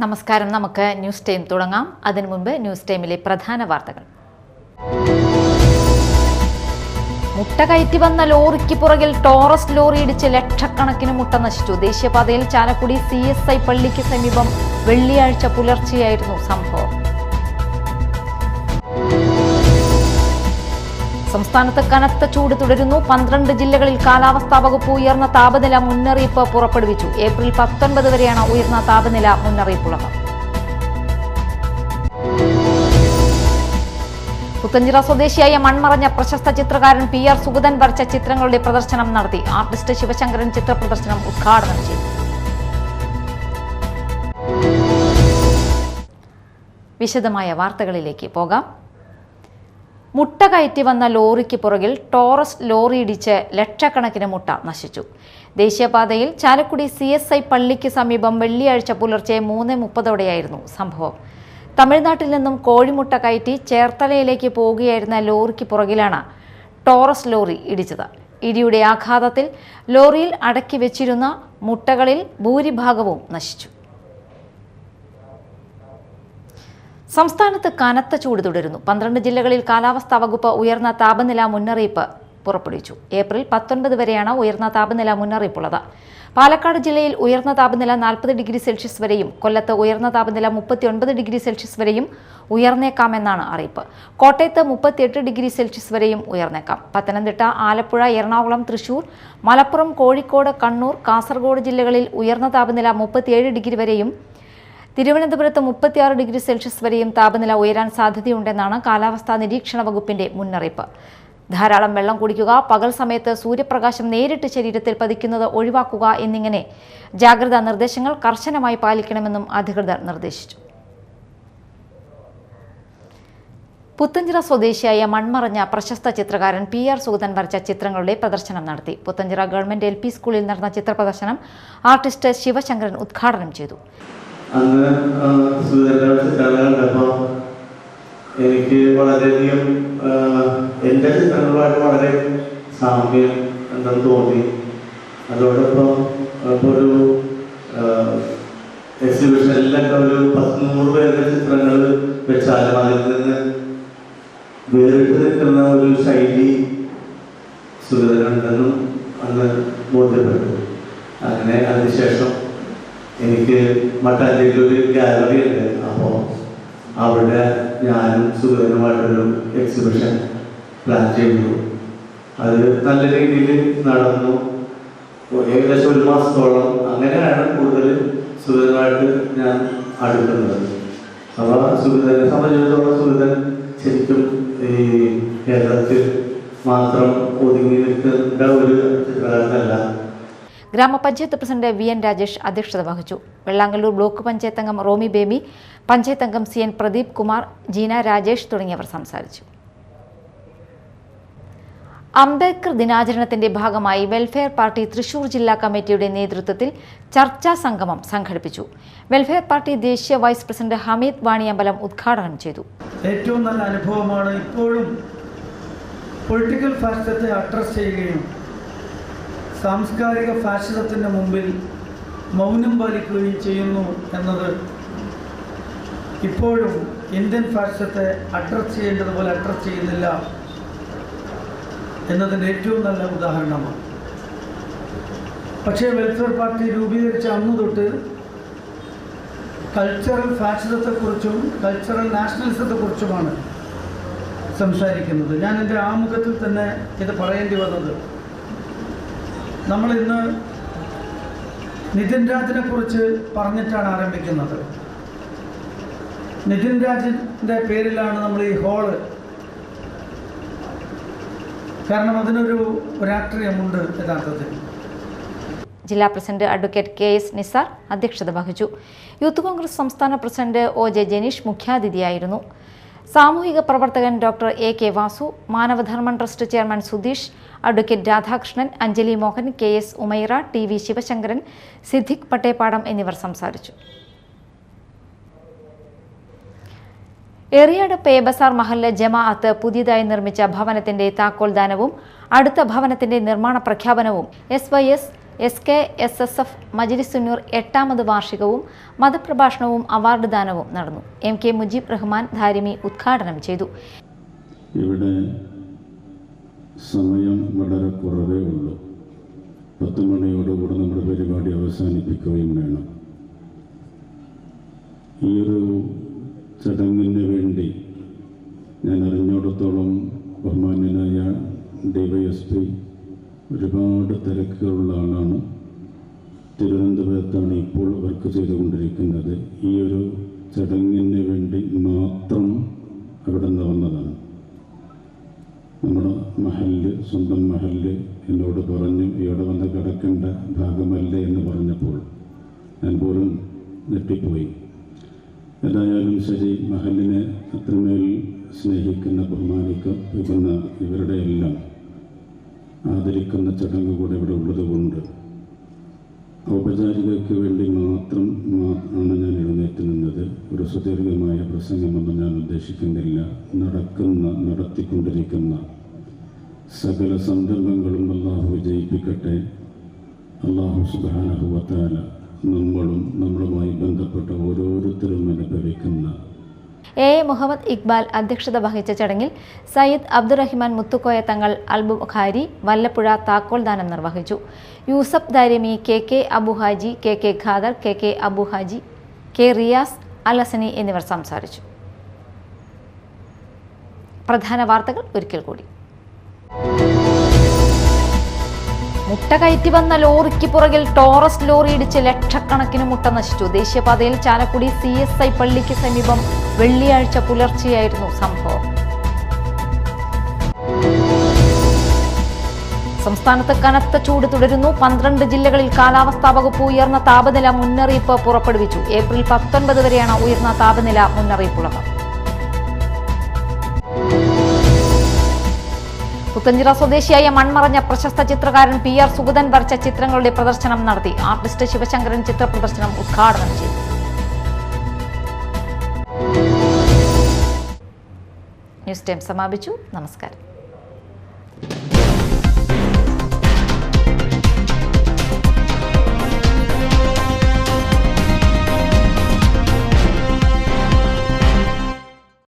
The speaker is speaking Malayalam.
നമസ്കാരം. നമുക്ക് ന്യൂസ് ടൈം തുടങ്ങാം. അതിനു മുൻപ് ന്യൂസ് ടൈമിലെ പ്രധാന വാർത്തകൾ. മുട്ട കയറ്റി വന്ന ലോറിക്ക് പുറകിൽ ടോറസ് ലോറി ഇടിച്ച് ലക്ഷക്കണക്കിന് മുട്ട നശിച്ചു. ദേശീയപാതയിൽ ചാലക്കുടി CSI പള്ളിക്ക് സമീപം വെള്ളിയാഴ്ച പുലർച്ചെയായിരുന്നു സംഭവം. സംസ്ഥാനത്ത് കനത്ത ചൂട് തുടരുന്നു. 12 ജില്ലകളിൽ കാലാവസ്ഥാ വകുപ്പ് ഉയർന്ന താപനില മുന്നറിയിപ്പ് പുറപ്പെടുവിച്ചു. ഏപ്രിൽ 19 വരെയാണ് ഉയർന്ന താപനില മുന്നറിയിപ്പുള്ളത്. പുത്തഞ്ചിറ സ്വദേശിയായ മൺമറഞ്ഞ പ്രശസ്ത ചിത്രകാരൻ PR സുഗതൻ വരച്ച ചിത്രങ്ങളുടെ പ്രദർശനം നടത്തി. ആർട്ടിസ്റ്റ് ശിവശങ്കരൻ ചിത്ര പ്രദർശനം ഉദ്ഘാടനം ചെയ്തു. വിശദമായ വാർത്തകളിലേക്ക് പോകാം. മുട്ട കയറ്റി വന്ന ലോറിക്ക് പുറകിൽ ടോറസ് ലോറി ഇടിച്ച് ലക്ഷക്കണക്കിന് മുട്ട നശിച്ചു. ദേശീയപാതയിൽ ചാലക്കുടി CSI പള്ളിക്ക് സമീപം വെള്ളിയാഴ്ച പുലർച്ചെ 3:30 സംഭവം. തമിഴ്നാട്ടിൽ നിന്നും കോഴിമുട്ട കയറ്റി ചേർത്തലയിലേക്ക് പോവുകയായിരുന്ന ലോറിക്ക് പുറകിലാണ് ടോറസ് ലോറി ഇടിച്ചത്. ഇടിയുടെ ആഘാതത്തിൽ ലോറിയിൽ അടക്കി വെച്ചിരുന്ന മുട്ടകളിൽ ഭൂരിഭാഗവും നശിച്ചു. സംസ്ഥാനത്ത് കനത്ത ചൂട് തുടരുന്നു. 12 ജില്ലകളിൽ കാലാവസ്ഥാ വകുപ്പ് ഉയർന്ന താപനില മുന്നറിയിപ്പ് പുറപ്പെടുവിച്ചു. ഏപ്രിൽ 19 വരെയാണ് ഉയർന്ന താപനില മുന്നറിയിപ്പുള്ളത്. പാലക്കാട് ജില്ലയിൽ ഉയർന്ന താപനില 40°C വരെയും കൊല്ലത്ത് ഉയർന്ന താപനില 39°C വരെയും ഉയർന്നേക്കാമെന്നാണ് അറിയിപ്പ്. കോട്ടയത്ത് 38°C വരെയും ഉയർന്നേക്കാം. പത്തനംതിട്ട, ആലപ്പുഴ, എറണാകുളം, തൃശൂർ, മലപ്പുറം, കോഴിക്കോട്, കണ്ണൂർ, കാസർഗോഡ് ജില്ലകളിൽ ഉയർന്ന താപനില 37° വരെയും തിരുവനന്തപുരത്ത് 36°C വരെയും താപനില ഉയരാൻ സാധ്യതയുണ്ടെന്നാണ് കാലാവസ്ഥാ നിരീക്ഷണ വകുപ്പിന്റെ മുന്നറിയിപ്പ്. ധാരാളം വെള്ളം കുടിക്കുക, പകൽ സമയത്ത് സൂര്യപ്രകാശം നേരിട്ട് ശരീരത്തിൽ പതിക്കുന്നത് ഒഴിവാക്കുക എന്നിങ്ങനെ ജാഗ്രതാ നിർദ്ദേശങ്ങൾ കർശനമായി പാലിക്കണമെന്നും അധികൃതർ നിർദ്ദേശിച്ചു. പുത്തഞ്ചിറ സ്വദേശിയായ മൺമറഞ്ഞ പ്രശസ്ത ചിത്രകാരൻ PR സുഗതൻ വരച്ച ചിത്രങ്ങളുടെ പ്രദർശനം നടത്തി. പുത്തഞ്ചിറ ഗവൺമെന്റ് LP സ്കൂളിൽ നടന്ന ചിത്ര പ്രദർശനം ആർട്ടിസ്റ്റ് ശിവശങ്കരൻ ഉദ്ഘാടനം ചെയ്തു. അന്ന് സുഗതന്റെ ചിത്രങ്ങൾ കണ്ടപ്പോൾ എനിക്ക് വളരെയധികം എൻ്റെ ചിത്രങ്ങളുമായിട്ട് വളരെ സാമ്യം എന്തെന്ന് തോന്നി. അതോടൊപ്പം ഇപ്പോൾ ഒരു എക്സിബിഷനിലൊക്കെ ഒരു 100 പേരുടെ ചിത്രങ്ങൾ വെച്ചാലും അതിൽ നിന്ന് വേറിട്ട് നിൽക്കുന്ന ഒരു ശൈലി സുഗതനുണ്ടെന്നും അന്ന് ബോധ്യപ്പെട്ടു. അങ്ങനെ അതിനുശേഷം എനിക്ക് മട്ടാഞ്ചേരിയിൽ ഒരു ഗാലറി ഉണ്ട്. അപ്പോൾ അവിടെ ഞാനും സുഗതനുമായിട്ടൊരു എക്സിബിഷൻ പ്ലാൻ ചെയ്തു. അത് നല്ല രീതിയിൽ നടന്നു. ഏകദേശം 1 മാസത്തോളം അങ്ങനെയാണ് കൂടുതൽ സുഗതനുമായിട്ട് ഞാൻ അടുക്കുന്നത്. അപ്പോൾ സുഗതനെ സംബന്ധിച്ചിടത്തോളം സുഗതൻ ശരിക്കും ഈ കേരളത്തിൽ മാത്രം ഒതുങ്ങി നിൽക്കേണ്ട ഒരു ചിത്രകാരനല്ല. ഗ്രാമപഞ്ചായത്ത് പ്രസിഡന്റ് VN രാജേഷ് അധ്യക്ഷത വഹിച്ചു. വെള്ളാങ്കല്ലൂർ ബ്ലോക്ക് പഞ്ചായത്ത് അംഗം റോമി ബേബി, പഞ്ചായത്ത് അംഗം CN പ്രദീപ് കുമാർ, ജീന രാജേഷ് തുടങ്ങിയവർ സംസാരിച്ചു. അംബേദ്കർ ദിനാചരണത്തിന്റെ ഭാഗമായി വെൽഫെയർ പാർട്ടി തൃശൂർ ജില്ലാ കമ്മിറ്റിയുടെ നേതൃത്വത്തിൽ ചർച്ചാ സംഗമം സംഘടിപ്പിച്ചു. വെൽഫെയർ പാർട്ടി ദേശീയ വൈസ് പ്രസിഡന്റ് ഹമീദ് വാണിയമ്പലം ഉദ്ഘാടനം ചെയ്തു. ഏറ്റവും നല്ല അനുഭവമാണ്. ഇപ്പോഴും പൊളിറ്റിക്കൽ ഫാസിസത്തെ അഡ്രസ് ചെയ്യുകയും സാംസ്കാരിക ഫാഷിസത്തിൻ്റെ മുമ്പിൽ മൗനം പാലിക്കുകയും ചെയ്യുന്നു എന്നത് ഇപ്പോഴും ഇന്ത്യൻ ഫാഷിസത്തെ അഡ്രസ് ചെയ്യേണ്ടതുപോലെ അഡ്രസ് ചെയ്യുന്നില്ല എന്നതിൻ്റെ ഏറ്റവും നല്ല ഉദാഹരണമാണ്. പക്ഷേ വെൽഫെയർ പാർട്ടി രൂപീകരിച്ച അന്ന് തൊട്ട് കൾച്ചറൽ ഫാഷിസത്തെക്കുറിച്ചും കൾച്ചറൽ നാഷണലിസത്തെക്കുറിച്ചുമാണ് സംസാരിക്കുന്നത്. ഞാൻ എൻ്റെ ആമുഖത്തിൽ തന്നെ ഇത് പറയേണ്ടി വന്നത്, നമ്മളിന്ന് നിതിൻ രാജിനെ കുറിച്ച് പറഞ്ഞിട്ടാണ് ആരംഭിക്കുന്നത്. നിതിൻ രാജിൻ്റെ പേരിലാണ് നമ്മൾ ഈ ഹോള്, കാരണം അതിനൊരു രാഷ്ട്രീയമുണ്ട് യഥാർത്ഥത്തിൽ. ജില്ലാ പ്രസിഡന്റ് അഡ്വക്കേറ്റ് KS നിസാർ അധ്യക്ഷത വഹിച്ചു. യൂത്ത് കോൺഗ്രസ് സംസ്ഥാന പ്രസിഡന്റ് OJ ജനീഷ് മുഖ്യാതിഥിയായിരുന്നു. സാമൂഹിക പ്രവർത്തകൻ doctor AK Vasu, Manavadharman trust chairman Sudheesh, advocate Radhakrishnan, Anjali Mohan, KS Umaira, TV Sivasankaran, Siddique Pattepadam എന്നിവർ സംസാരിച്ചു. എറിയാട് പേബസാർ മഹല്ല് ജമാഅത്ത് പുതിയതായി നിർമ്മിച്ച ഭവനത്തിന്റെ താക്കോൽദാനവും അടുത്ത ഭവനത്തിന്റെ നിർമ്മാണ പ്രഖ്യാപനവും SYS SKSSF മജ്‌ലിസുന്നൂർ 8ാമത് വാർഷികവും മതപ്രഭാഷണവും അവാർഡ് ദാനവും നടന്നു. MK മുജീബ് റഹ്മാൻ ധാരിമി ഉദ്ഘാടനം ചെയ്തു. ഇവിടെ സമയം വളരെ കുറവേ ഉള്ളൂ. 10 മണിയോടുകൂടെ നമ്മുടെ പരിപാടി അവസാനിപ്പിക്കുകയും വേണം. ഈ ഒരു ചടങ്ങിന് വേണ്ടി ഞാൻ അറിഞ്ഞിടത്തോളം ബഹുമാന്യനായ DYSP ഒരുപാട് തിരക്കുകളുള്ള ആളാണ്. തിരുവനന്തപുരത്താണ് ഇപ്പോൾ വർക്ക് ചെയ്തുകൊണ്ടിരിക്കുന്നത്. ഈ ഒരു ചടങ്ങിന് വേണ്ടി മാത്രം അവിടെ നിന്ന് വന്നതാണ്. നമ്മുടെ മഹല്ല്, സ്വന്തം മഹല്ല് എന്നോട് പറഞ്ഞു ഇവിടെ വന്ന് കിടക്കേണ്ട ഭാഗമല്ല എന്ന് പറഞ്ഞപ്പോൾ ഞാൻ പോലും ഞെട്ടിപ്പോയി. ഏതായാലും ശരി, മഹല്ലിനെ അത്രമേൽ സ്നേഹിക്കുന്ന ബഹുമാനിക്കുന്ന ഇവരുടെ എല്ലാം ആദരിക്കുന്ന ചടങ്ങ് കൂടെ ഇവിടെ ഉള്ളതുകൊണ്ട് ഔപചാരികതയ്ക്ക് വേണ്ടി മാത്രം ആണ് ഞാൻ എഴുന്നേറ്റ് നിന്നത്. ഒരു സുദീർഘമായ പ്രസംഗമൊന്നും ഞാൻ ഉദ്ദേശിക്കുന്നില്ല. നടത്തിക്കൊണ്ടിരിക്കുന്ന സകല സംരംഭങ്ങളും അള്ളാഹു വിജയിപ്പിക്കട്ടെ. അള്ളാഹു സുബ്ഹാനഹു വ തആല നമ്മളും നമ്മളുമായി ബന്ധപ്പെട്ട ഓരോരുത്തരും അനുഭവിക്കുന്ന മുഹമ്മദ് ഇക്ബാൽ അധ്യക്ഷത വഹിച്ച ചടങ്ങിൽ സയ്യിദ് അബ്ദുറഹിമാൻ മുത്തുക്കോയ തങ്ങൾ അൽ ബുഖാരി വല്ലപ്പുഴ താക്കോൽദാനം നിർവഹിച്ചു. Yusuf Darimi, KK Abu Haji, KK Khader, KK Abu Haji, K Riyas, അൽ ഹസനി എന്നിവർ സംസാരിച്ചു. പ്രധാന വാർത്തകൾ ഒരിക്കൽ കൂടി. മുട്ട കയറ്റി വന്ന ലോറിക്ക് പുറകിൽ ടോറസ് ലോറി ഇടിച്ച് ലക്ഷക്കണക്കിന് മുട്ട നശിച്ചു. ദേശീയപാതയിൽ ചാലക്കുടി CSI പള്ളിക്ക് സമീപം വെള്ളിയാഴ്ച പുലർച്ചെയായിരുന്നു സംഭവം. സംസ്ഥാനത്ത് കനത്ത ചൂട് തുടരുന്നു. 12 ജില്ലകളിൽ കാലാവസ്ഥാ വകുപ്പ് ഉയർന്ന താപനില മുന്നറിയിപ്പ് പുറപ്പെടുവിച്ചു. ഏപ്രിൽ 19 വരെയാണ് ഉയർന്ന താപനില മുന്നറിയിപ്പുള്ളത്. പുത്തഞ്ചിറ സ്വദേശിയായ മൺമറഞ്ഞ പ്രശസ്ത ചിത്രകാരൻ PR സുഗതൻ വരച്ച ചിത്രങ്ങളുടെ പ്രദർശനം നടത്തി. ആർട്ടിസ്റ്റ് ശിവശങ്കരൻ ചിത്ര പ്രദർശനം ഉദ്ഘാടനം ചെയ്തു. ന്യൂസ് ടൈം സമാപിച്ചു. നമസ്കാരം.